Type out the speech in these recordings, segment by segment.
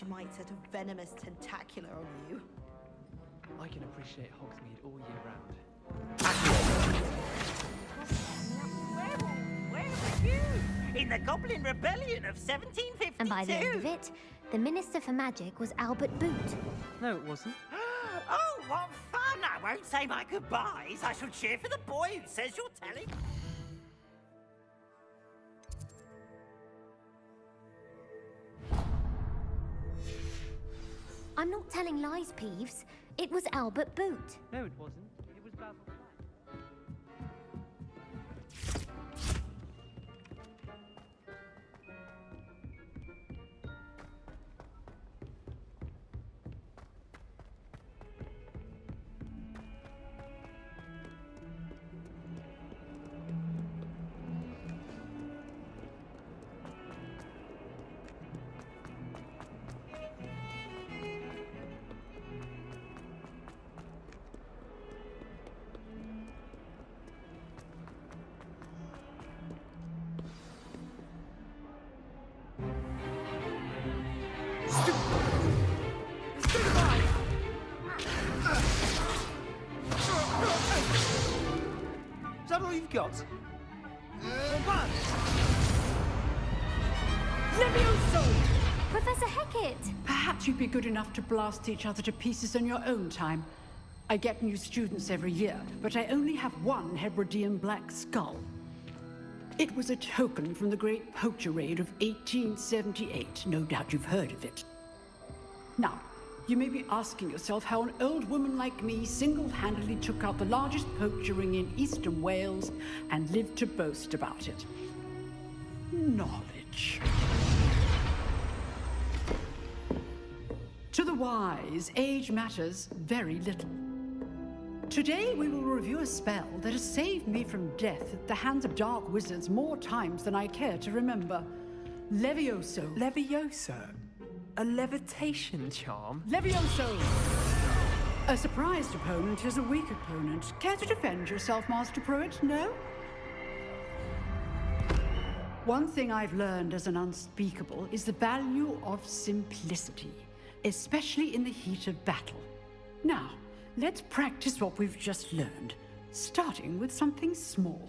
she might set a venomous tentacular on you. I can appreciate Hogsmeade all year round. Where were you? In the Goblin Rebellion of 1752? And by the end of it, the Minister for Magic was Albert Boot. No, it wasn't. Oh, what fun! I won't say my goodbyes. I shall cheer for the boy who says you're telling. I'm not telling lies, Peeves. It was Albert Boot. No, it wasn't. It was Basil. Is that all you've got? Professor Hecat! Perhaps you'd be good enough to blast each other to pieces on your own time. I get new students every year, but I only have one Hebridean black skull. It was a token from the Great Poacher Raid of 1878. No doubt you've heard of it. Now, you may be asking yourself how an old woman like me single-handedly took out the largest poacher ring in eastern Wales and lived to boast about it. Knowledge. To the wise, age matters very little. Today we will review a spell that has saved me from death at the hands of dark wizards more times than I care to remember. Levioso. Levioso? A levitation charm? Levioso! A surprised opponent is a weak opponent. Care to defend yourself, Master Pruitt? No? One thing I've learned as an unspeakable is the value of simplicity, especially in the heat of battle. Now, let's practice what we've just learned, starting with something small.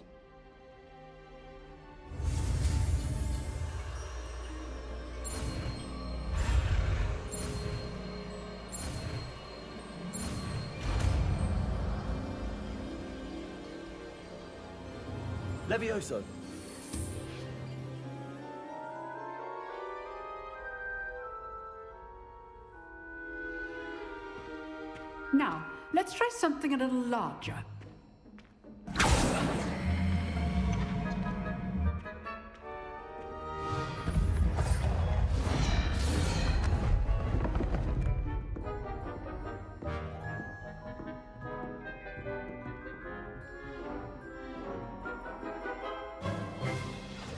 Levioso. Now, let's try something a little larger.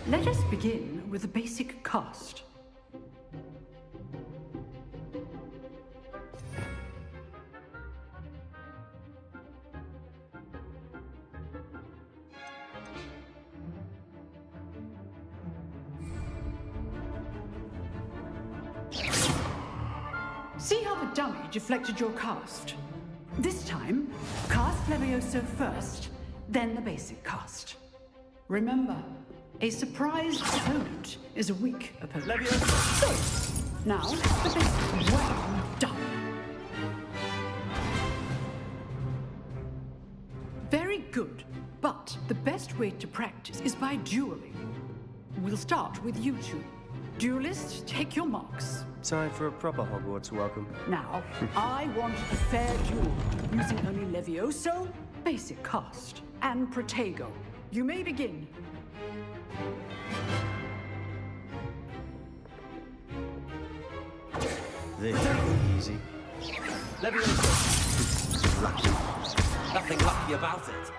Let us begin with a basic cast. See how the dummy deflected your cast? This time, cast Levioso first, then the basic cast. Remember, a surprised opponent is a weak opponent. Levioso! Now, the basic. Well done. Very good, but the best way to practice is by dueling. We'll start with you two. Duelists, take your marks. Time for a proper Hogwarts welcome. Now, I want a fair duel, using only Levioso, basic cast, and Protego. You may begin. This will be easy. Levioso. Lucky. Nothing lucky about it.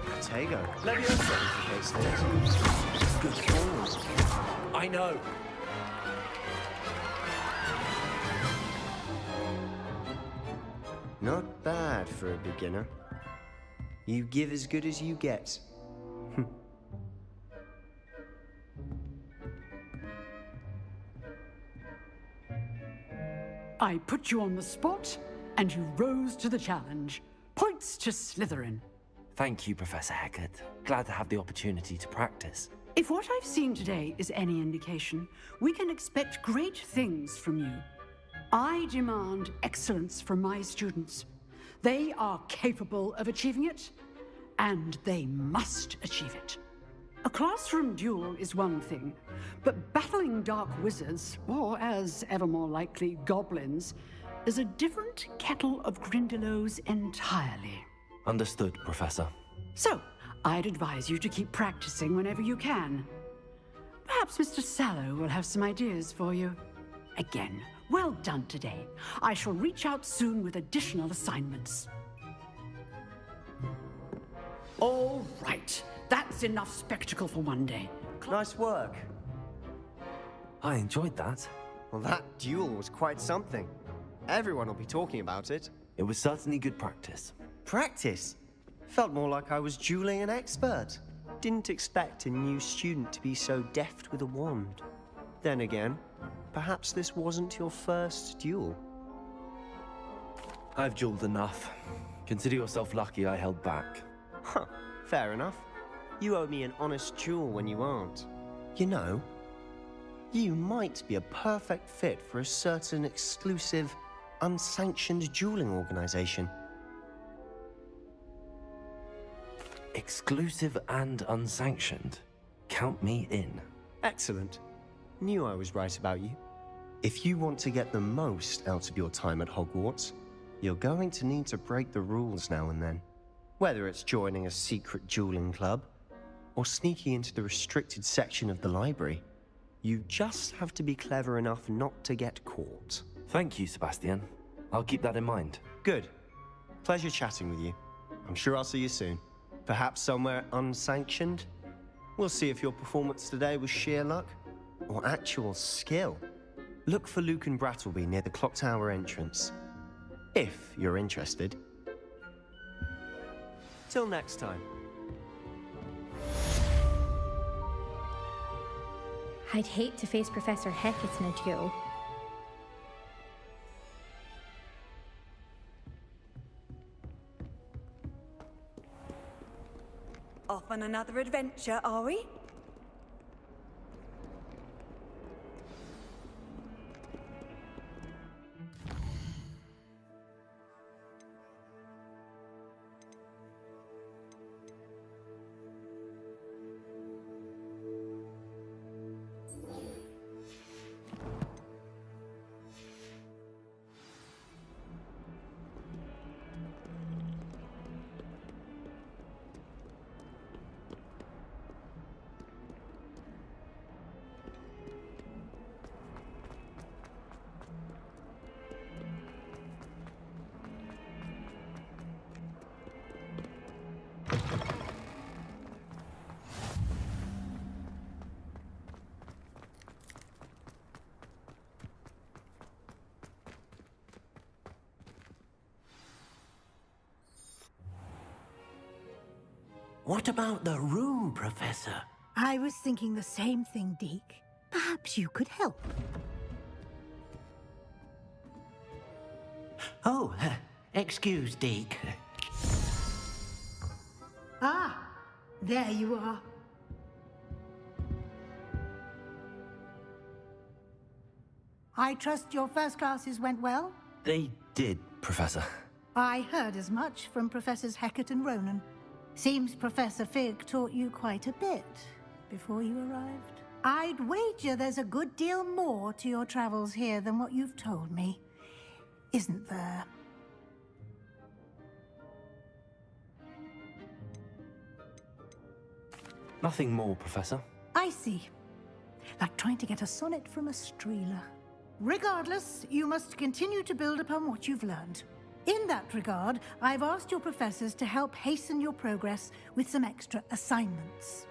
Protego. Levioso. Good form. I know. Not bad for a beginner. You give as good as you get. I put you on the spot, and you rose to the challenge. Points to Slytherin. Thank you, Professor Hecat. Glad to have the opportunity to practice. If what I've seen today is any indication, we can expect great things from you. I demand excellence from my students. They are capable of achieving it, and they must achieve it. A classroom duel is one thing, but battling dark wizards, or as ever more likely, goblins, is a different kettle of Grindylows entirely. Understood, Professor. So, I'd advise you to keep practicing whenever you can. Perhaps Mr. Sallow will have some ideas for you. Again, well done today. I shall reach out soon with additional assignments. All right, that's enough spectacle for one day. Nice work. I enjoyed that. Well, that duel was quite something. Everyone will be talking about it. It was certainly good practice. Practice? Felt more like I was dueling an expert. Didn't expect a new student to be so deft with a wand. Then again, perhaps this wasn't your first duel. I've dueled enough. Consider yourself lucky I held back. Huh, fair enough. You owe me an honest duel when you aren't. You know, you might be a perfect fit for a certain exclusive, unsanctioned dueling organization. Exclusive and unsanctioned. Count me in. Excellent. Knew I was right about you. If you want to get the most out of your time at Hogwarts, you're going to need to break the rules now and then. Whether it's joining a secret dueling club, or sneaking into the restricted section of the library, you just have to be clever enough not to get caught. Thank you, Sebastian. I'll keep that in mind. Good. Pleasure chatting with you. I'm sure I'll see you soon. Perhaps somewhere unsanctioned? We'll see if your performance today was sheer luck, or actual skill. Look for Luke and Brattleby near the clock tower entrance. If you're interested. Till next time. I'd hate to face Professor Hecat in a duel. Off on another adventure, are we? What about the room, Professor? I was thinking the same thing, Deke. Perhaps you could help. Oh, excuse, Deke. Ah, there you are. I trust your first classes went well? They did, Professor. I heard as much from Professors Hecat and Ronan. Seems Professor Fig taught you quite a bit before you arrived. I'd wager there's a good deal more to your travels here than what you've told me. Isn't there? Nothing more, Professor. I see. Like trying to get a sonnet from a streeler. Regardless, you must continue to build upon what you've learned. In that regard, I've asked your professors to help hasten your progress with some extra assignments.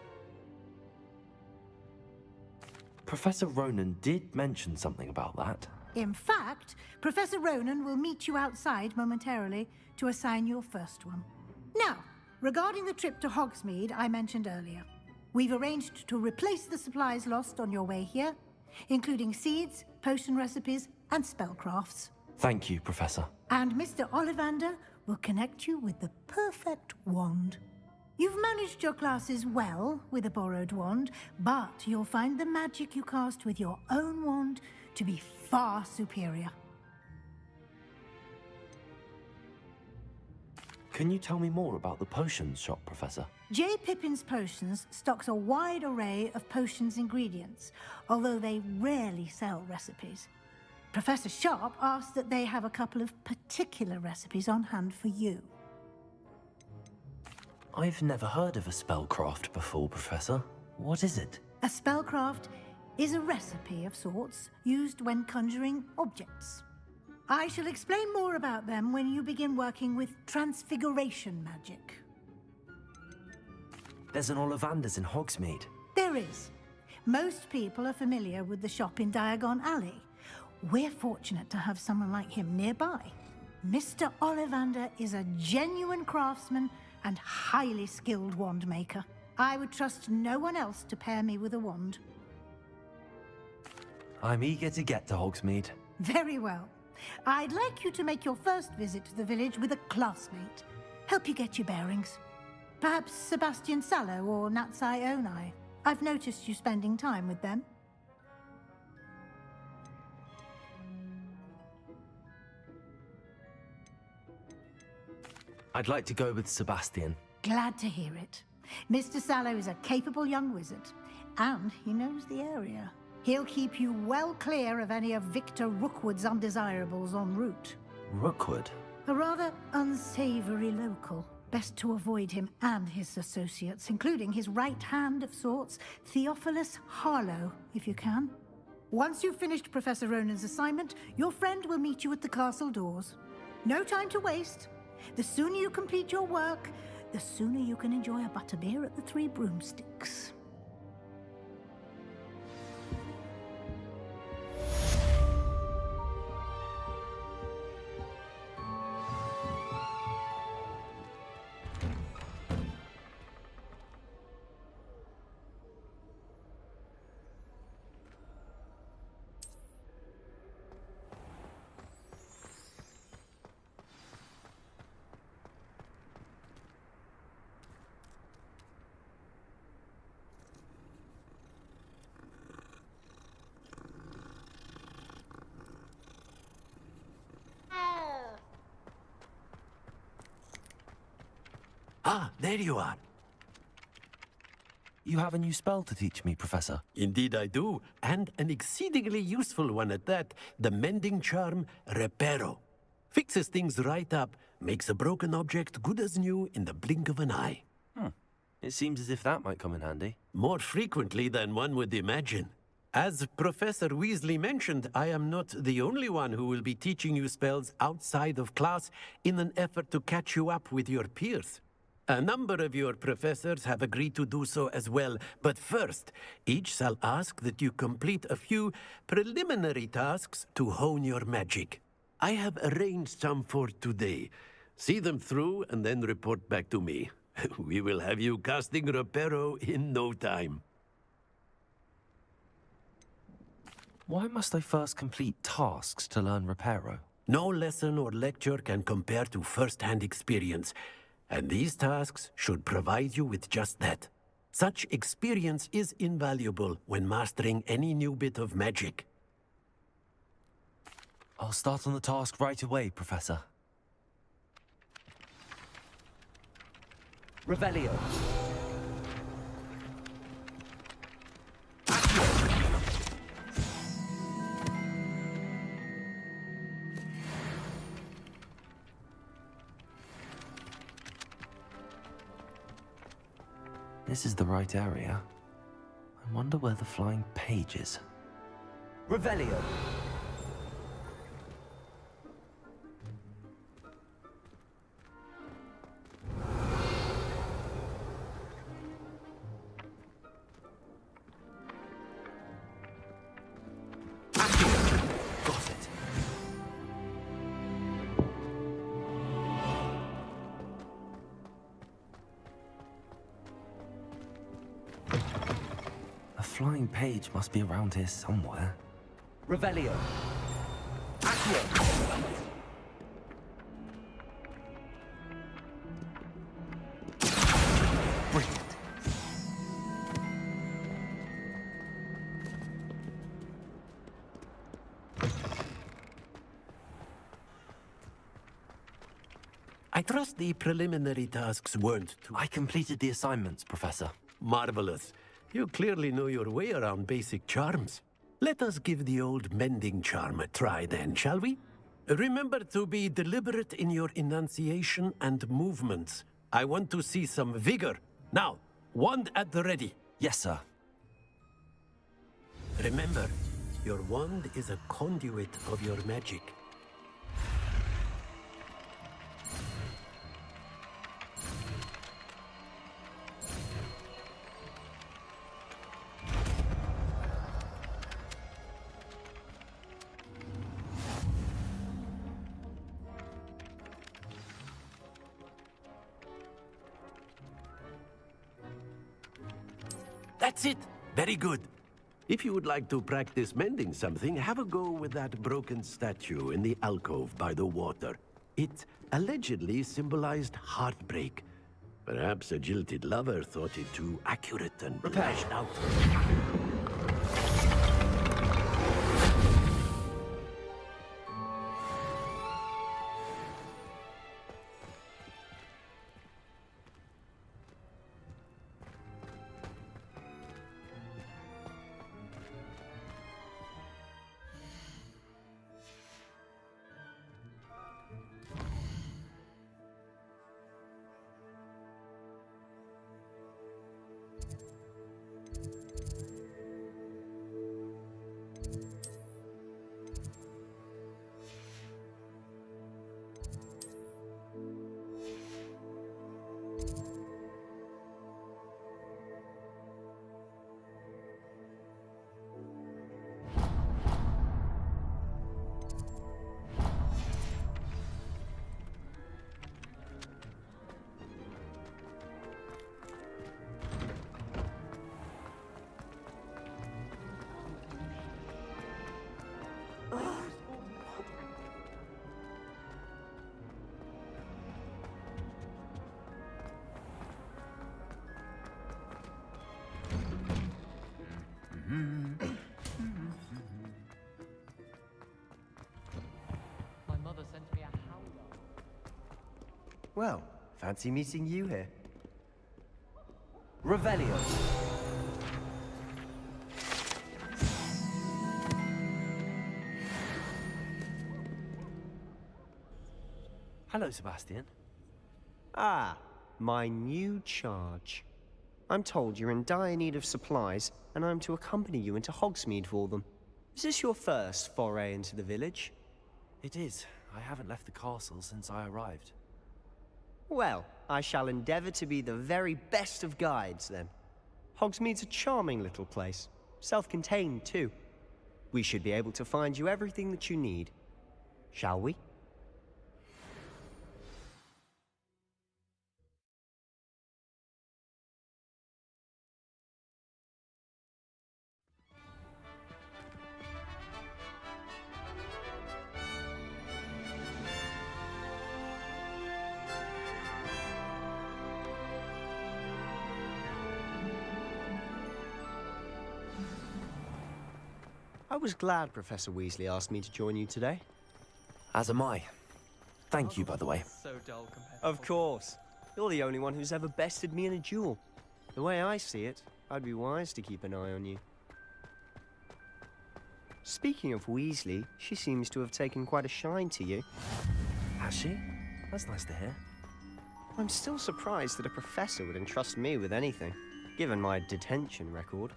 Professor Ronan did mention something about that. In fact, Professor Ronan will meet you outside momentarily to assign your first one. Now, regarding the trip to Hogsmeade I mentioned earlier, we've arranged to replace the supplies lost on your way here, including seeds, potion recipes, and spellcrafts. Thank you, Professor. And Mr. Ollivander will connect you with the perfect wand. You've managed your classes well with a borrowed wand, but you'll find the magic you cast with your own wand to be far superior. Can you tell me more about the potions shop, Professor? J. Pippin's Potions stocks a wide array of potions ingredients, although they rarely sell recipes. Professor Sharp asks that they have a couple of particular recipes on hand for you. I've never heard of a spellcraft before, Professor. What is it? A spellcraft is a recipe of sorts used when conjuring objects. I shall explain more about them when you begin working with transfiguration magic. There's an Ollivander's in Hogsmeade. There is. Most people are familiar with the shop in Diagon Alley. We're fortunate to have someone like him nearby. Mr. Ollivander is a genuine craftsman and highly skilled wand maker. I would trust no one else to pair me with a wand. I'm eager to get to Hogsmeade. Very well. I'd like you to make your first visit to the village with a classmate. Help you get your bearings. Perhaps Sebastian Sallow or Natsai Onai. I've noticed you spending time with them. I'd like to go with Sebastian. Glad to hear it. Mr. Sallow is a capable young wizard, and he knows the area. He'll keep you well clear of any of Victor Rookwood's undesirables en route. Rookwood? A rather unsavory local. Best to avoid him and his associates, including his right hand of sorts, Theophilus Harlow, if you can. Once you've finished Professor Ronan's assignment, your friend will meet you at the castle doors. No time to waste. The sooner you complete your work, the sooner you can enjoy a butterbeer at the Three Broomsticks. Ah, there you are. You have a new spell to teach me, Professor. Indeed I do, and an exceedingly useful one at that. The mending charm, Reparo. Fixes things right up, makes a broken object good as new in the blink of an eye. It seems as if that might come in handy. More frequently than one would imagine. As Professor Weasley mentioned, I am not the only one who will be teaching you spells outside of class in an effort to catch you up with your peers. A number of your professors have agreed to do so as well, but first, each shall ask that you complete a few preliminary tasks to hone your magic. I have arranged some for today. See them through and then report back to me. We will have you casting Reparo in no time. Why must I first complete tasks to learn Reparo? No lesson or lecture can compare to first-hand experience. And these tasks should provide you with just that. Such experience is invaluable when mastering any new bit of magic. I'll start on the task right away, Professor. Revelio. This is the right area. I wonder where the flying page is. Revelio. Got it. A flying page must be around here somewhere. Revelio. Accio. trust the preliminary tasks weren't too... I completed the assignments, Professor. Marvelous. You clearly know your way around basic charms. Let us give the old mending charm a try then, shall we? Remember to be deliberate in your enunciation and movements. I want to see some vigor. Now, wand at the ready. Yes, sir. Remember, your wand is a conduit of your magic. That's it. Very good. If you would like to practice mending something, have a go with that broken statue in the alcove by the water. It allegedly symbolized heartbreak. Perhaps a jilted lover thought it too accurate and lashed out. My mother sent me a howler. Well, fancy meeting you here. Revelio. Hello, Sebastian. Ah, my new charge. I'm told you're in dire need of supplies, and I'm to accompany you into Hogsmeade for them. Is this your first foray into the village? It is. I haven't left the castle since I arrived. Well, I shall endeavor to be the very best of guides, then. Hogsmeade's a charming little place. Self-contained, too. We should be able to find you everything that you need. Shall we? I was glad Professor Weasley asked me to join you today. As am I. Thank you, by the way. So dull compared to Of course. You're the only one who's ever bested me in a duel. The way I see it, I'd be wise to keep an eye on you. Speaking of Weasley, she seems to have taken quite a shine to you. Has she? That's nice to hear. I'm still surprised that a professor would entrust me with anything, given my detention record.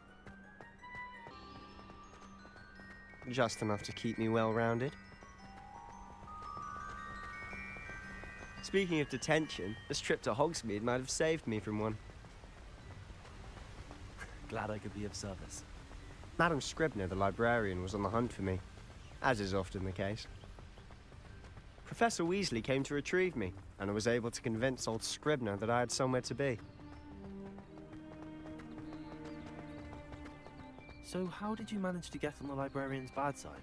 Just enough to keep me well-rounded. Speaking of detention, this trip to Hogsmeade might have saved me from one. Glad I could be of service. Madam Scribner, the librarian, was on the hunt for me, as is often the case. Professor Weasley came to retrieve me, and I was able to convince old Scribner that I had somewhere to be. So how did you manage to get on the librarian's bad side?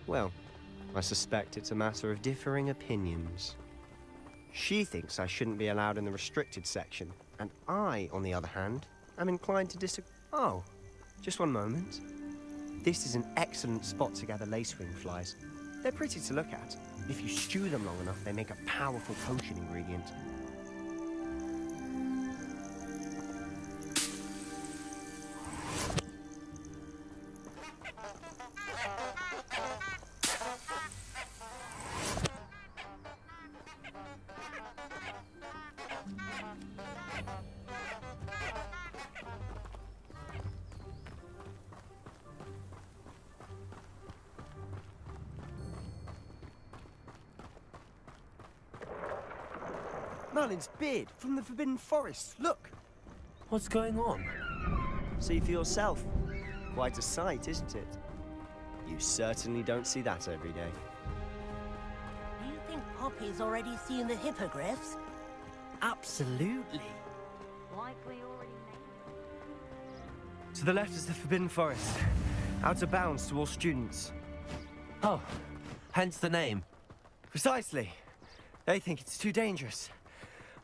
Well, I suspect it's a matter of differing opinions. She thinks I shouldn't be allowed in the restricted section, and I, on the other hand, am inclined to disagree. Oh, just one moment. This is an excellent spot to gather lacewing flies. They're pretty to look at. If you stew them long enough, they make a powerful potion ingredient. Merlin's beard from the Forbidden Forest. Look! What's going on? See for yourself. Quite a sight, isn't it? You certainly don't see that every day. Do you think Poppy's already seen the hippogriffs? Absolutely. Like we already To the left is the Forbidden Forest. Out of bounds to all students. Oh, hence the name. Precisely. They think it's too dangerous.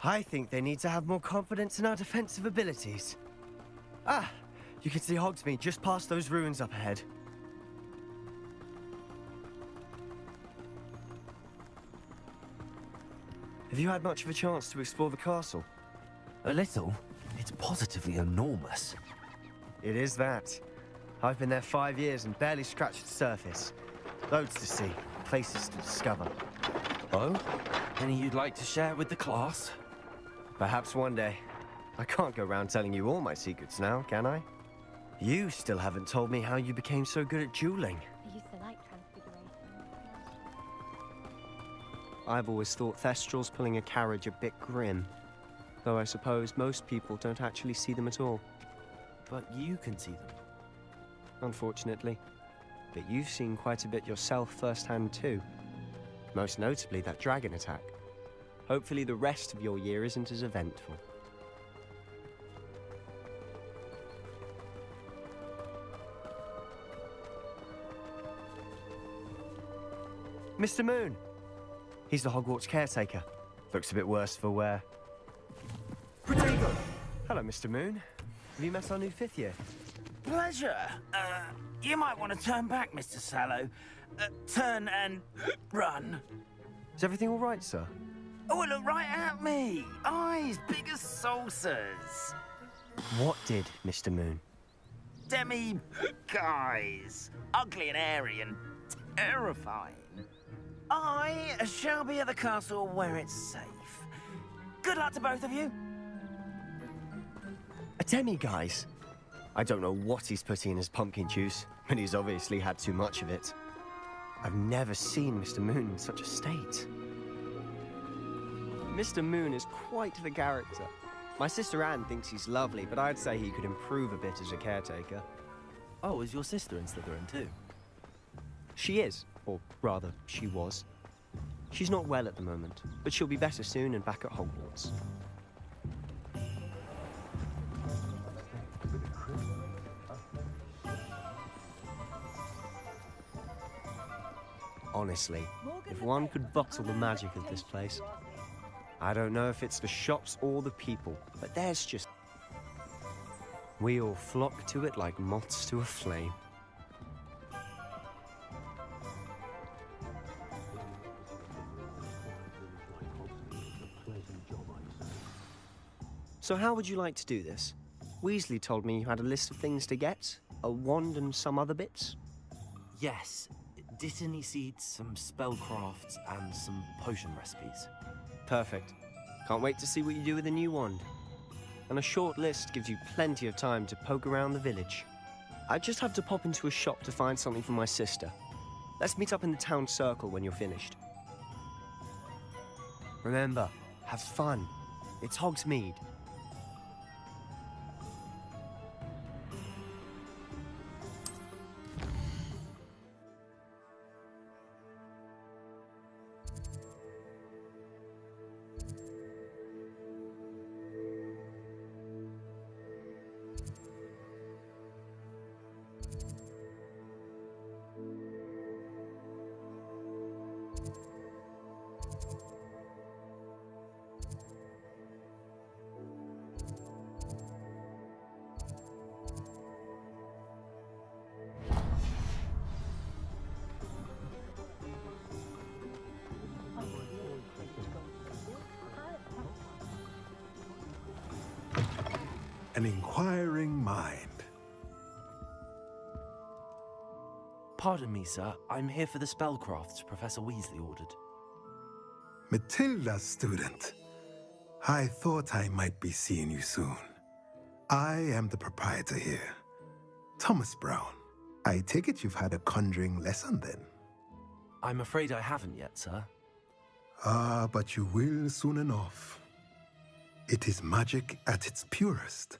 I think they need to have more confidence in our defensive abilities. Ah, you can see Hogsmeade just past those ruins up ahead. Have you had much of a chance to explore the castle? A little. It's positively enormous. It is that. I've been there 5 years and barely scratched the surface. Loads to see, places to discover. Oh? Any you'd like to share with the class? Perhaps one day. I can't go around telling you all my secrets now, can I? You still haven't told me how you became so good at dueling. I used to like Transfiguration. I've always thought Thestrals pulling a carriage a bit grim. Though I suppose most people don't actually see them at all. But you can see them. Unfortunately. But you've seen quite a bit yourself firsthand too. Most notably that dragon attack. Hopefully the rest of your year isn't as eventful. Mr. Moon! He's the Hogwarts caretaker. Looks a bit worse for wear. Hello, Mr. Moon. Have you met our new 5th year? Pleasure. You might want to turn back, Mr. Sallow. Turn and run. Is everything all right, sir? Oh, look right at me. Eyes big as saucers. What did, Mr. Moon? Demi guys. Ugly and airy and terrifying. I shall be at the castle where it's safe. Good luck to both of you. A demi-guise? I don't know what he's putting in his pumpkin juice, but he's obviously had too much of it. I've never seen Mr. Moon in such a state. Mr. Moon is quite the character. My sister Anne thinks he's lovely, but I'd say he could improve a bit as a caretaker. Oh, is your sister in Slytherin too? She is, or rather, she was. She's not well at the moment, but she'll be better soon and back at Hogwarts. Honestly, if one could bottle the magic of this place. I don't know if it's the shops or the people, but there's just... We all flock to it like moths to a flame. So how would you like to do this? Weasley told me you had a list of things to get, a wand and some other bits. Yes. Dittany seeds, some spellcrafts, and some potion recipes. Perfect. Can't wait to see what you do with the new wand. And a short list gives you plenty of time to poke around the village. I just have to pop into a shop to find something for my sister. Let's meet up in the town circle when you're finished. Remember, have fun. It's Hogsmeade. an inquiring mind. Pardon me, sir. I'm here for the spellcrafts Professor Weasley ordered. Matilda's student. I thought I might be seeing you soon. I am the proprietor here, Thomas Brown. I take it you've had a conjuring lesson then? I'm afraid I haven't yet, sir. Ah, but you will soon enough. It is magic at its purest,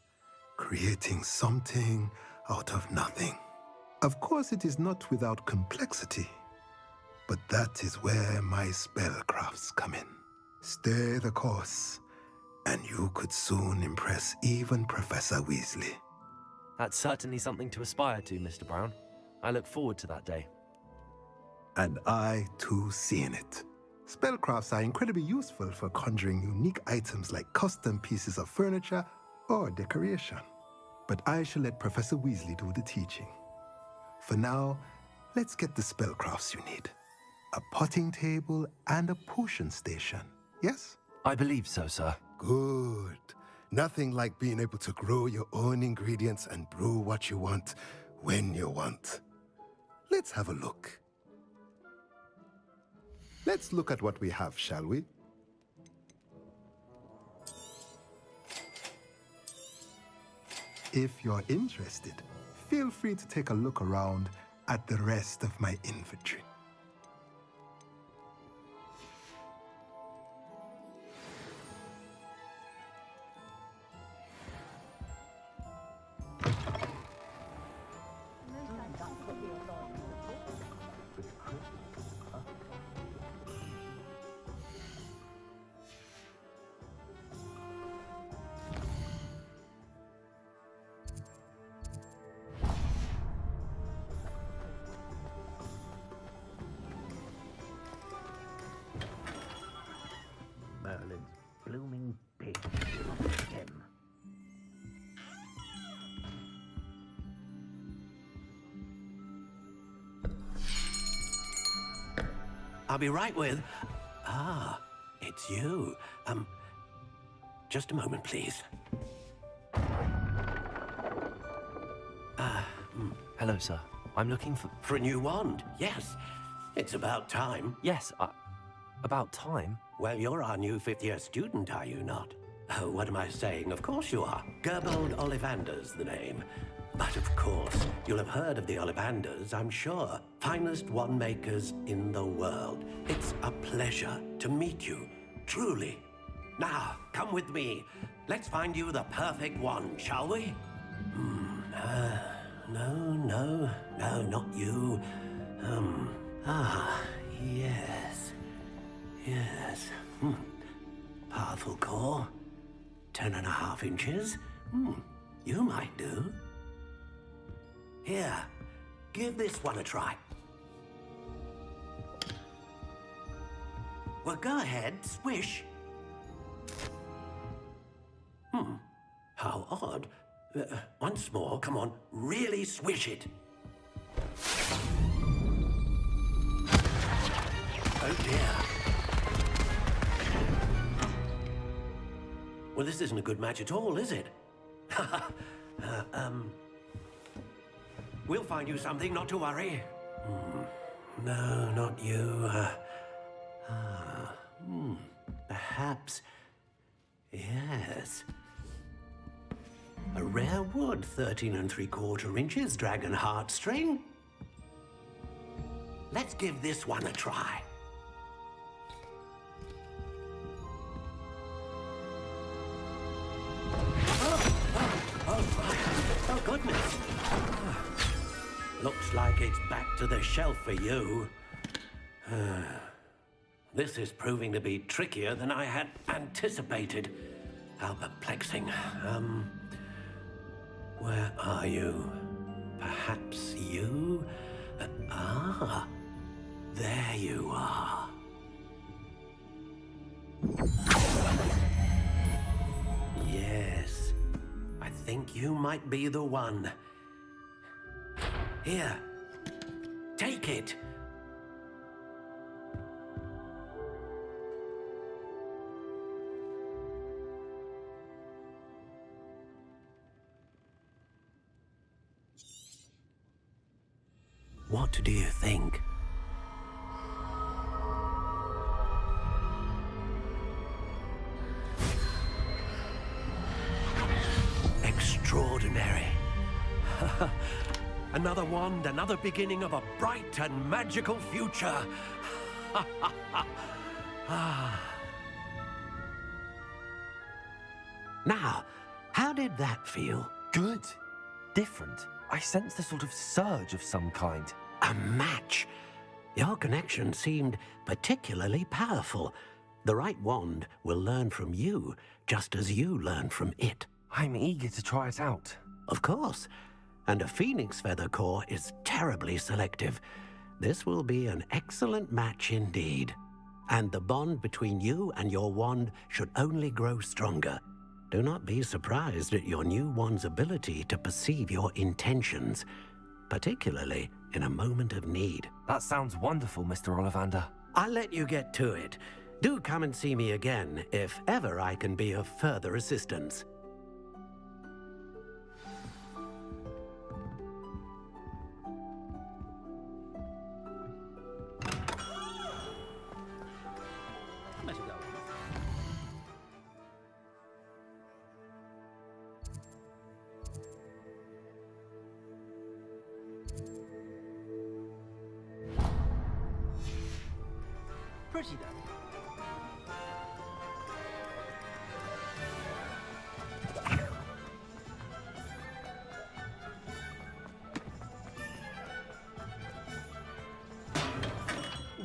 creating something out of nothing. Of course, it is not without complexity, but that is where my spellcrafts come in. Stay the course, and you could soon impress even Professor Weasley. That's certainly something to aspire to, Mr. Brown. I look forward to that day. And I, too, see in it. Spellcrafts are incredibly useful for conjuring unique items like custom pieces of furniture or decoration. But I shall let Professor Weasley do the teaching. For now, let's get the spellcrafts you need. A potting table and a potion station, yes? I believe so, sir. Good. Nothing like being able to grow your own ingredients and brew what you want when you want. Let's have a look. Let's look at what we have, shall we? If you're interested, feel free to take a look around at the rest of my inventory. Merlin's blooming pig. Him. I'll be right with... Ah, it's you. Just a moment, please. Hello, sir. I'm looking for... For a new wand, yes. It's about time. Yes, about time? Well, you're our new fifth-year student, are you not? Oh, what am I saying? Of course you are. Gerbold Ollivander's the name. But of course, you'll have heard of the Ollivanders, I'm sure. Finest wand makers in the world. It's a pleasure to meet you, truly. Now, come with me. Let's find you the perfect wand, shall we? No, not you. Yes. Powerful core. 10.5 inches. You might do. Here, give this one a try. Well, go ahead, swish. How odd. Once more, come on, really swish it. Oh dear. Well, this isn't a good match at all, is it? We'll find you something, not to worry. No, not you. Perhaps. Yes. A rare wood, 13 3/4 inches, dragon heartstring. Let's give this one a try. Oh, goodness. Looks like it's back to the shelf for you. This is proving to be trickier than I had anticipated. How perplexing. Where are you? Perhaps you? There you are. Yes, I think you might be the one. Here, take it. What do you think? Extraordinary. Another wand, another beginning of a bright and magical future. Now, how did that feel? Good. Different. I sensed a sort of surge of some kind. A match. Your connection seemed particularly powerful. The right wand will learn from you, just as you learn from it. I'm eager to try it out. Of course. And a phoenix feather core is terribly selective. This will be an excellent match indeed. And the bond between you and your wand should only grow stronger. Do not be surprised at your new wand's ability to perceive your intentions, particularly in a moment of need. That sounds wonderful, Mr. Ollivander. I'll let you get to it. Do come and see me again if ever I can be of further assistance. Pretty then.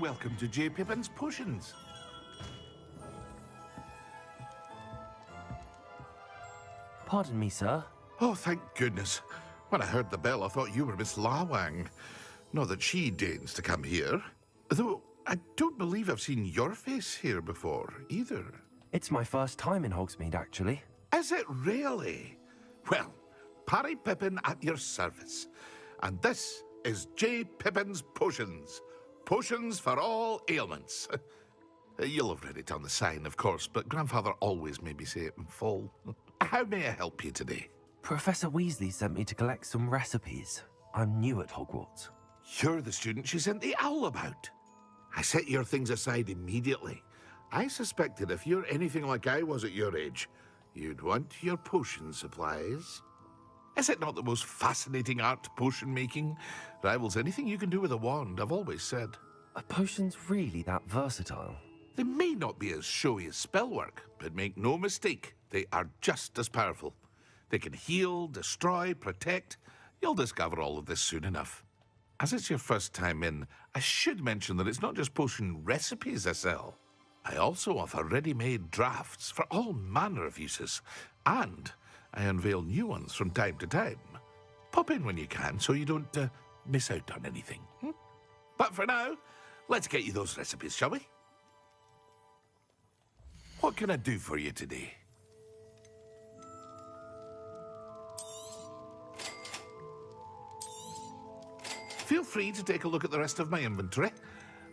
Welcome to J. Pippin's Potions. Pardon me, sir. Oh, thank goodness. When I heard the bell, I thought you were Miss Lawang. Not that she deigns to come here. Though, I don't believe I've seen your face here before, either. It's my first time in Hogsmeade, actually. Is it really? Well, Parry Pippin at your service. And this is J. Pippin's Potions. Potions for all ailments. You'll have read it on the sign, of course, but Grandfather always made me say it in full. How may I help you today? Professor Weasley sent me to collect some recipes. I'm new at Hogwarts. You're the student she sent the owl about. I set your things aside immediately. I suspected if you're anything like I was at your age, you'd want your potion supplies. Is it not the most fascinating art, potion making? Rivals anything you can do with a wand, I've always said. Are potions really that versatile? They may not be as showy as spellwork, but make no mistake, they are just as powerful. They can heal, destroy, protect. You'll discover all of this soon enough. As it's your first time in, I should mention that it's not just potion recipes I sell. I also offer ready-made drafts for all manner of uses, and I unveil new ones from time to time. Pop in when you can so you don't miss out on anything. But for now, let's get you those recipes, shall we? What can I do for you today? Feel free to take a look at the rest of my inventory,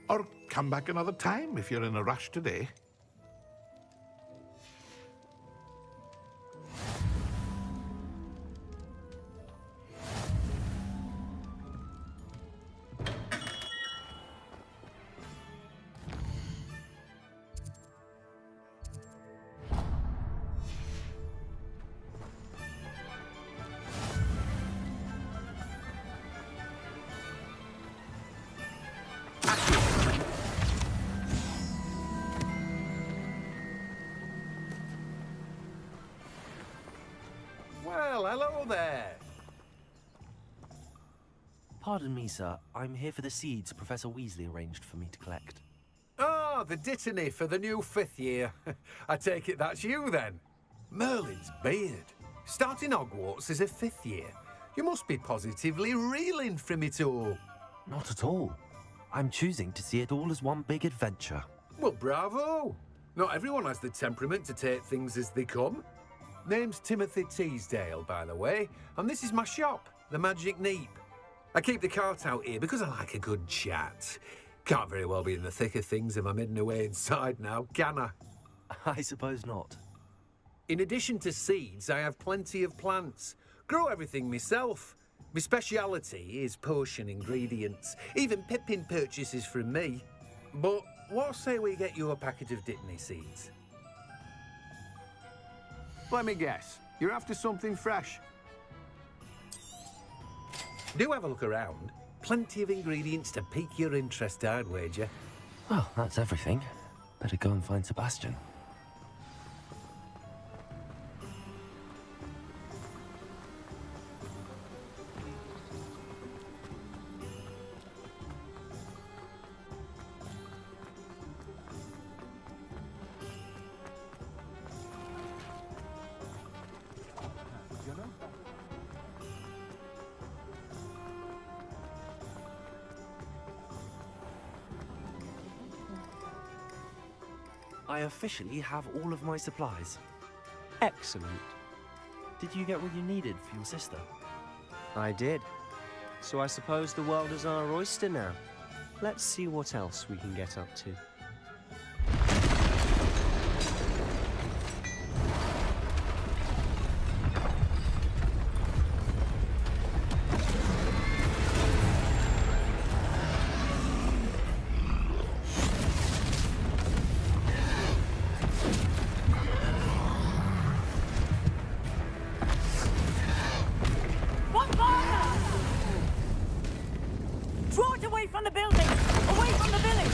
or come back another time if you're in a rush today. Well, hello there. Pardon me, sir. I'm here for the seeds Professor Weasley arranged for me to collect. Ah, the dittany for the new 5th year. I take it that's you, then. Merlin's beard. Starting Hogwarts as a 5th year. You must be positively reeling from it all. Not at all. I'm choosing to see it all as one big adventure. Well, bravo. Not everyone has the temperament to take things as they come. Name's Timothy Teasdale, by the way, and this is my shop, the Magic Neep. I keep the cart out here because I like a good chat. Can't very well be in the thick of things if I'm hidden away inside now, can I? I suppose not. In addition to seeds, I have plenty of plants. Grow everything myself. My speciality is potion ingredients. Even Pippin purchases from me. But what say we get you a packet of Dittany seeds? Let me guess. You're after something fresh. Do have a look around. Plenty of ingredients to pique your interest, I'd wager. Well, that's everything. Better go and find Sebastian. I officially have all of my supplies. Excellent. Did you get what you needed for your sister? I did. So I suppose the world is our oyster now. Let's see what else we can get up to. Draw it away from the building! Away from the village!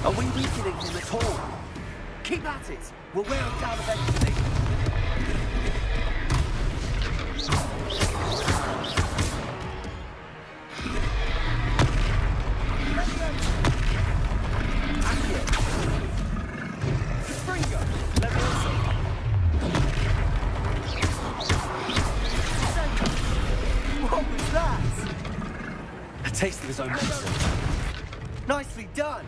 Are we weakening him at all? Keep at it! We'll wear him down eventually. What was that? A taste of his own medicine. Nicely done!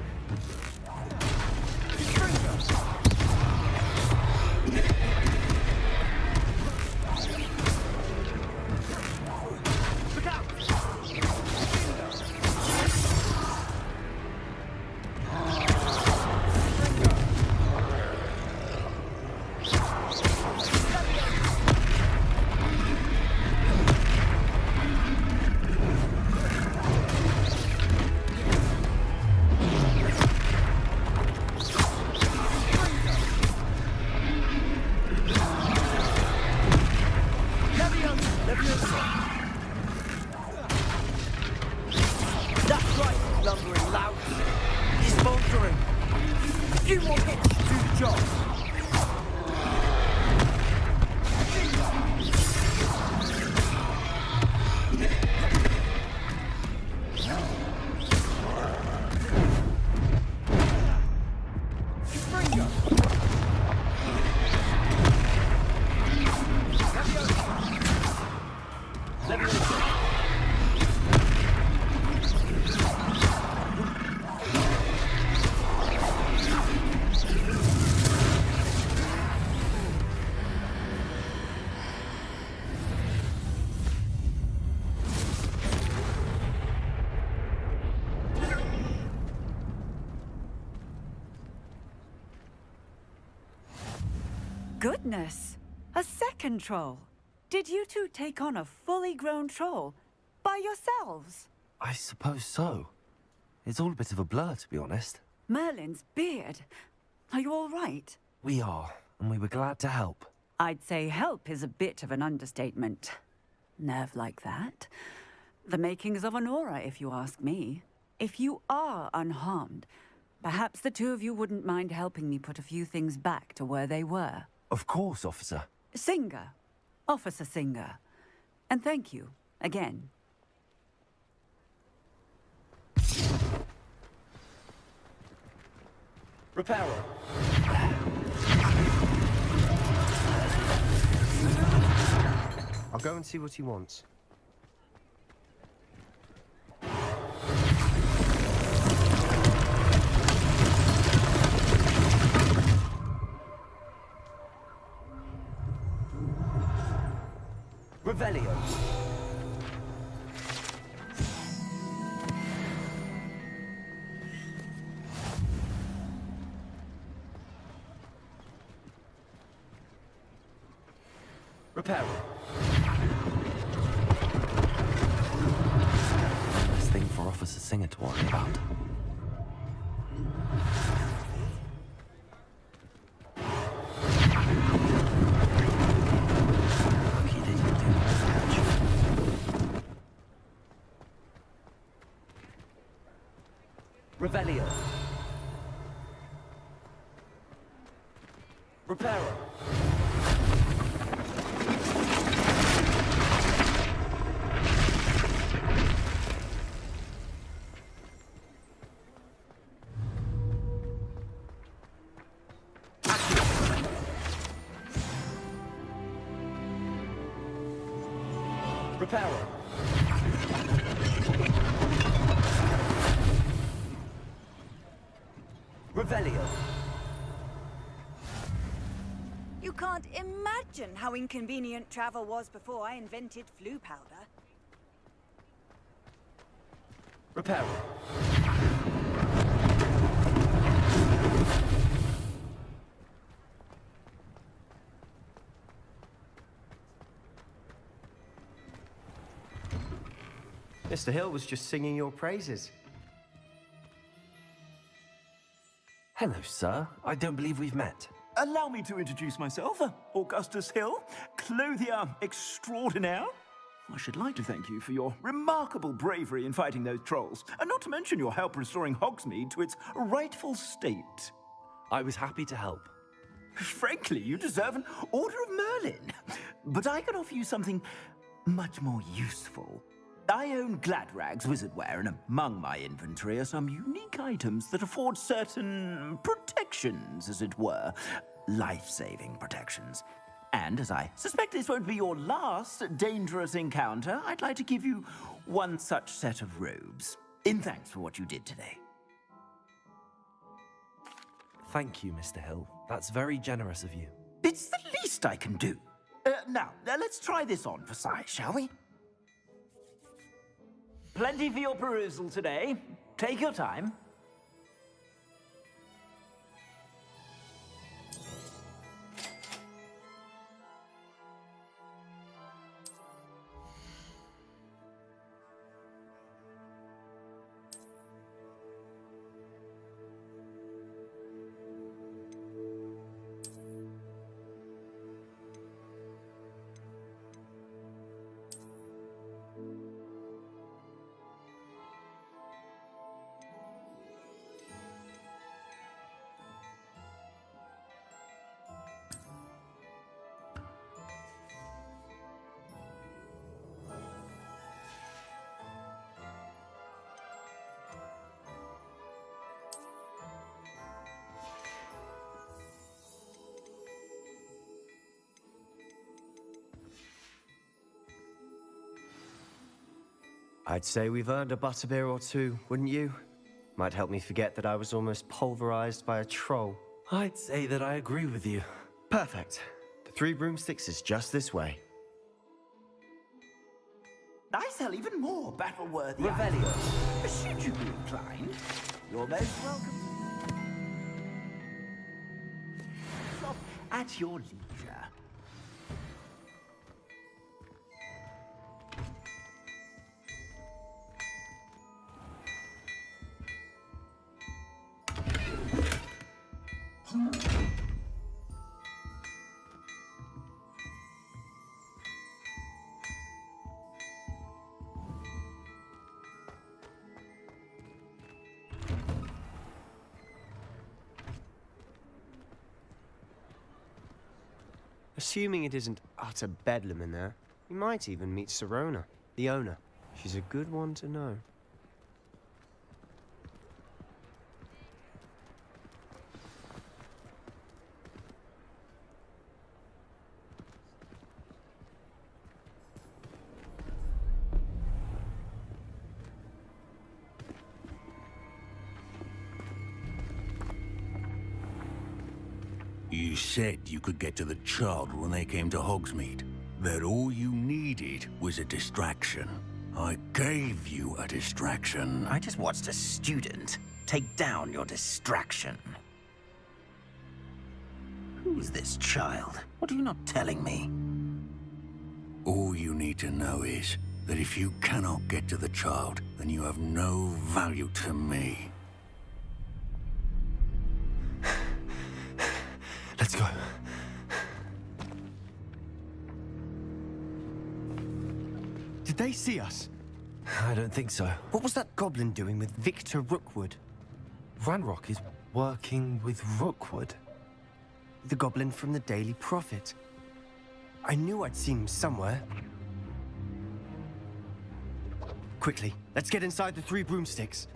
That's right, lumbering lout. He's faltering. A few more hits to do the job. Goodness! A second troll! Did you two take on a fully grown troll? By yourselves? I suppose so. It's all a bit of a blur, to be honest. Merlin's beard. Are you all right? We are, and we were glad to help. I'd say help is a bit of an understatement. Nerve like that. The makings of an aura, if you ask me. If you are unharmed, perhaps the two of you wouldn't mind helping me put a few things back to where they were. Of course, officer. Singer. Officer Singer. And thank you, again. Reparo. I'll go and see what he wants. Revelio. Reparo. Nice thing for Officer Singer to worry about. He didn't do much. Revelio. Reparo. Reparo. Revelio. You can't imagine how inconvenient travel was before I invented flu powder. Reparo. Mr. Hill was just singing your praises. Hello, sir. I don't believe we've met. Allow me to introduce myself, Augustus Hill, clothier extraordinaire. I should like to thank you for your remarkable bravery in fighting those trolls, and not to mention your help restoring Hogsmeade to its rightful state. I was happy to help. Frankly, you deserve an Order of Merlin. But I can offer you something much more useful. I own Gladrag's wizardware, and among my inventory are some unique items that afford certain protections, as it were. Life-saving protections. And as I suspect this won't be your last dangerous encounter, I'd like to give you one such set of robes, in thanks for what you did today. Thank you, Mr. Hill. That's very generous of you. It's the least I can do. Now, let's try this on for size, shall we? Plenty for your perusal today. Take your time. I'd say we've earned a butterbeer or two, wouldn't you? Might help me forget that I was almost pulverized by a troll. I'd say that I agree with you. Perfect. The 3 broomsticks is just this way. I sell even more battle-worthy Revelio. items. Should you be inclined, you're most welcome. Shop at your leisure. Assuming it isn't utter bedlam in there, we might even meet Serona, the owner. She's a good one to know. You said you could get to the child when they came to Hogsmeade. That all you needed was a distraction. I gave you a distraction. I just watched a student take down your distraction. Who's this child? What are you not telling me? All you need to know is that if you cannot get to the child, then you have no value to me. Let's go. Did they see us? I don't think so. What was that goblin doing with Victor Rookwood? Ranrock is working with Rookwood. The goblin from the Daily Prophet. I knew I'd seen him somewhere. Quickly, let's get inside the 3 broomsticks.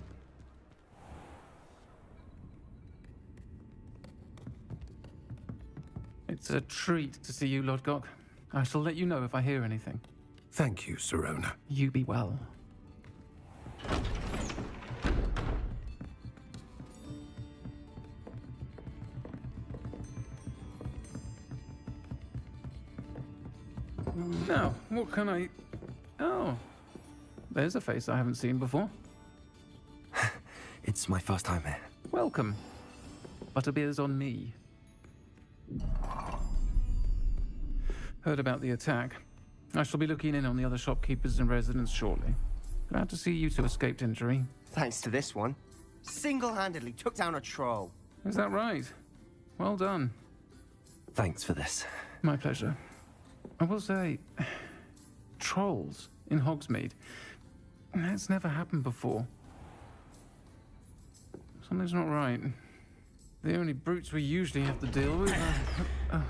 It's a treat to see you, Lodgok. I shall let you know if I hear anything. Thank you, Sirona. You be well. Now, what can I... Oh, there's a face I haven't seen before. It's my first time here. Welcome. Butterbeer's on me. Heard about the attack. I shall be looking in on the other shopkeepers and residents shortly. Glad to see you two escaped injury. Thanks to this one. Single-handedly took down a troll. Is that right? Well done. Thanks for this. My pleasure. I will say, trolls in Hogsmeade. That's never happened before. Something's not right. The only brutes we usually have to deal with are...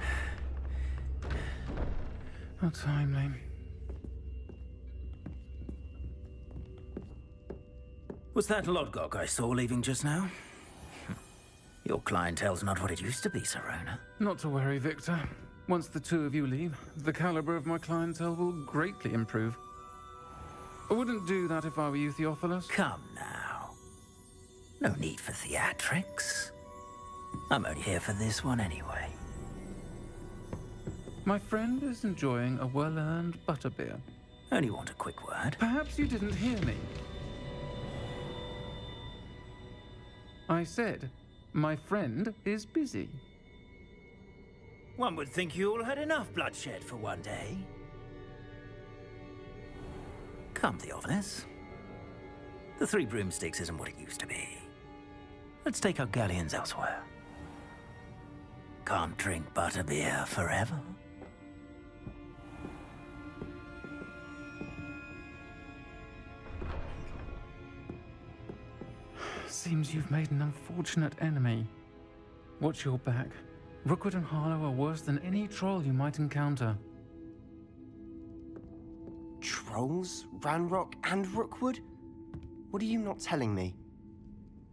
How timely. Was that Lodgok I saw leaving just now? Your clientele's not what it used to be, Sirona. Not to worry, Victor. Once the 2 of you leave, the caliber of my clientele will greatly improve. I wouldn't do that if I were you, Theophilus. Come now. No need for theatrics. I'm only here for this one anyway. My friend is enjoying a well-earned butterbeer. Only want a quick word. Perhaps you didn't hear me. I said, my friend is busy. One would think you all had enough bloodshed for one day. Come, Theophilus. The 3 broomsticks isn't what it used to be. Let's take our galleons elsewhere. Can't drink butterbeer forever. Seems you've made an unfortunate enemy. Watch your back. Rookwood and Harlow are worse than any troll you might encounter. Trolls? Ranrock and Rookwood? What are you not telling me?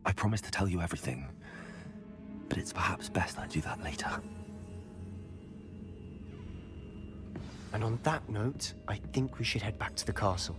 I promise to tell you everything, but it's perhaps best I do that later. And on that note, I think we should head back to the castle.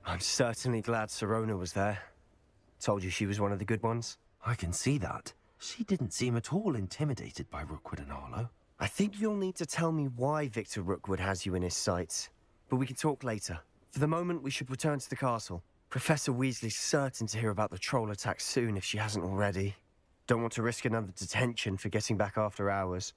I'm certainly glad Sirona was there. Told you she was one of the good ones. I can see that. She didn't seem at all intimidated by Rookwood and Harlow. I think you'll need to tell me why Victor Rookwood has you in his sights. But we can talk later. For the moment, we should return to the castle. Professor Weasley's certain to hear about the troll attack soon if she hasn't already. Don't want to risk another detention for getting back after hours.